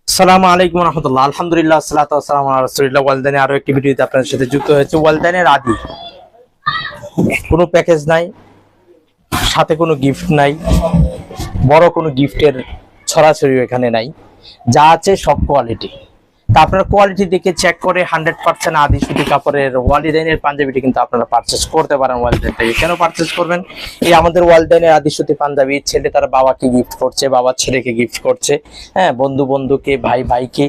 আসসালামু আলাইকুম রহমতুল্লাহ। আলহামদুলিল্লাহ, সালাতু ওয়াসসালামু আলা রাসূলিল্লাহ। ওয়ালদানে আরো একটি ভিডিওতে আপনাদের সাথে যুক্ত হয়েছে। ওয়ালদানের আদি কোনো প্যাকেজ নাই, সাথে কোনো গিফট নাই, বড় কোনো গিফটের ছড়াছড়ি এখানে নাই। যা আছে সব কোয়ালিটি। তা আপনারা কোয়ালিটি দেখে চেক করে 100% আদি সুতি কাপড়ের ওয়ালিদাইনের পাঞ্জাবিটি কিন্তু আপনারা পারচেজ করতে পারেন ওয়ালদাইন থেকে। কেন পারচেজ করবেন? এই আমাদের ওয়ালদাইনের আদি সুতি পাঞ্জাবি ছেলে তার বাবাকে গিফট করছে, বাবা ছেলেকে গিফট করছে, হ্যাঁ, বন্ধু বন্ধুকে, ভাই ভাইকে,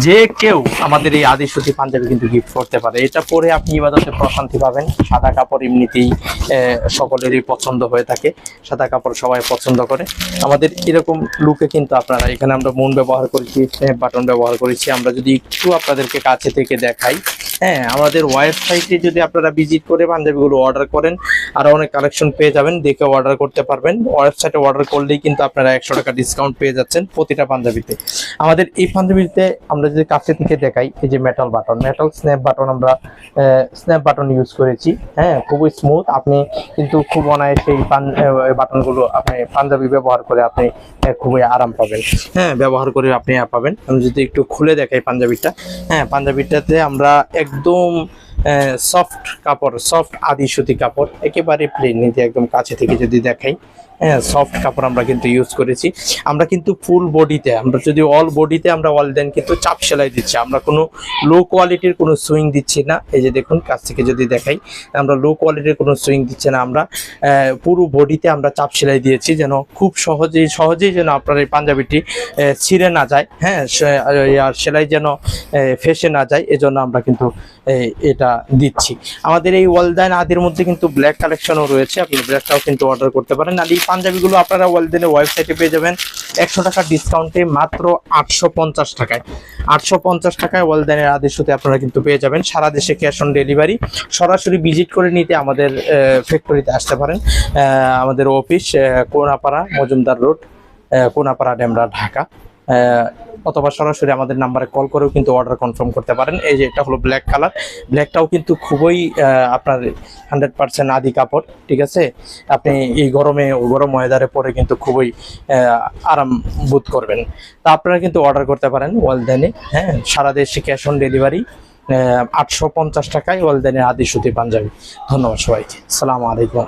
যে কেউ আমাদের এই আদি সুতি পাঞ্জাবি কিন্তু গিফট করতে পারে। এটা পরে আপনি ইবাদতে প্রশান্তি পাবেন। সাদা কাপড় এমনিতেই সকলেরই পছন্দ হয়ে থাকে, সাদা কাপড় সবাই পছন্দ করে। আমাদের এরকম লুকে কিন্তু আপনারা এখানে আমরা মুন ব্যবহার করেছি, স্ন্যাপ বাটন ব্যবহার করেছি। আমরা যদি একটু আপনাদেরকে কাছে থেকে দেখাই, হ্যাঁ, আমাদের ওয়েবসাইটে যদি আপনারা ভিজিট করে পাঞ্জাবিগুলো অর্ডার করেন আরো অনেক কালেকশন পেয়ে যাবেন, দেখে অর্ডার করতে পারবেন। ওয়েবসাইটে অর্ডার করলেই কিন্তু আপনারা 100 টাকা ডিসকাউন্ট পেয়ে যাচ্ছেন প্রতিটা পাঞ্জাবিতে। আমাদের এই পাঞ্জাবিতে আমরা যদি কাছে থেকে দেখাই, এই যে metal button, metal snap button, আমরা স্ন্যাপ বাটন ইউজ করেছি, হ্যাঁ, খুবই স্মুথ। আপনি কিন্তু খুব অনায়াসে এই বাটনগুলো আপনি পাঞ্জাবি ব্যবহার করে আপনি খুবই আরাম পাবেন, হ্যাঁ, ব্যবহার করে আপনি পাবেন। আমি যদি একটু খুলে দেখাই পাঞ্জাবিটা, হ্যাঁ, পাঞ্জাবিটাতে আমরা একদম সফট কাপড়, সফট আদি সুতি কাপড়, একেবারে প্লেন, নিতে একদম কাছে থেকে যদি দেখাই, হ্যাঁ, সফট কাপড় আমরা কিন্তু ইউজ করেছি। আমরা কিন্তু ফুল বডিতে, আমরা যদি অল বডিতে আমরা ওয়ালদাইন কিন্তু চাপ সেলাই দিচ্ছি, আমরা কোনো লো কোয়ালিটির কোনো সুইং দিচ্ছি না। এই যে দেখুন কাছ থেকে যদি দেখাই, আমরা লো কোয়ালিটির কোনো সুইং দিচ্ছি না, আমরা পুরো বডিতে আমরা চাপ সেলাই দিয়েছি, যেন খুব সহজেই যেন আপনার এই পাঞ্জাবিটি ছিঁড়ে না যায়, হ্যাঁ, আর সেলাই যেন ফেসে না যায়, এজন্য আমরা কিন্তু এটা দিচ্ছি। আমাদের এই ওয়ালদাইন আদির মধ্যে কিন্তু ব্ল্যাক কালেকশনও রয়েছে, আপনি ব্ল্যাকটাও কিন্তু অর্ডার করতে পারেন। আর এই পাঞ্জাবিগুলো আপনারা ওয়ালদাইনের ওয়েবসাইটে পেয়ে যাবেন 100 টাকা ডিসকাউন্টে মাত্র 850 টাকায়। 850 টাকায় ওয়ালদাইনের আদির সাথে আপনারা কিন্তু পেয়ে যাবেন। সারা দেশে ক্যাশ অন ডেলিভারি। সরাসরি ভিজিট করে নিতে আমাদের ফ্যাক্টরিতে আসতে পারেন। আমাদের অফিস কোনাপাড়া মজুমদার রোড, কোনাপাড়া ডেমরা, ঢাকা। অথবা সরাসরি আমাদের নাম্বারে কল করেও কিন্তু অর্ডার কনফার্ম করতে পারেন। এই যে এটা হলো ব্ল্যাক কালার, ব্ল্যাকটাও কিন্তু খুবই আপনার 100% আদি কাপড়, ঠিক আছে। আপনি এই গরম ওয়েদারে পরে কিন্তু খুবই আরাম বোধ করবেন। তা আপনারা কিন্তু অর্ডার করতে পারেন ওয়ালদাইনে, হ্যাঁ, সারা দেশে ক্যাশ অন ডেলিভারি। 850 টাকায় ওয়ালদাইনের আদি সুতি পাঞ্জাবি। ধন্যবাদ সবাইকে। আসসালামু আলাইকুম।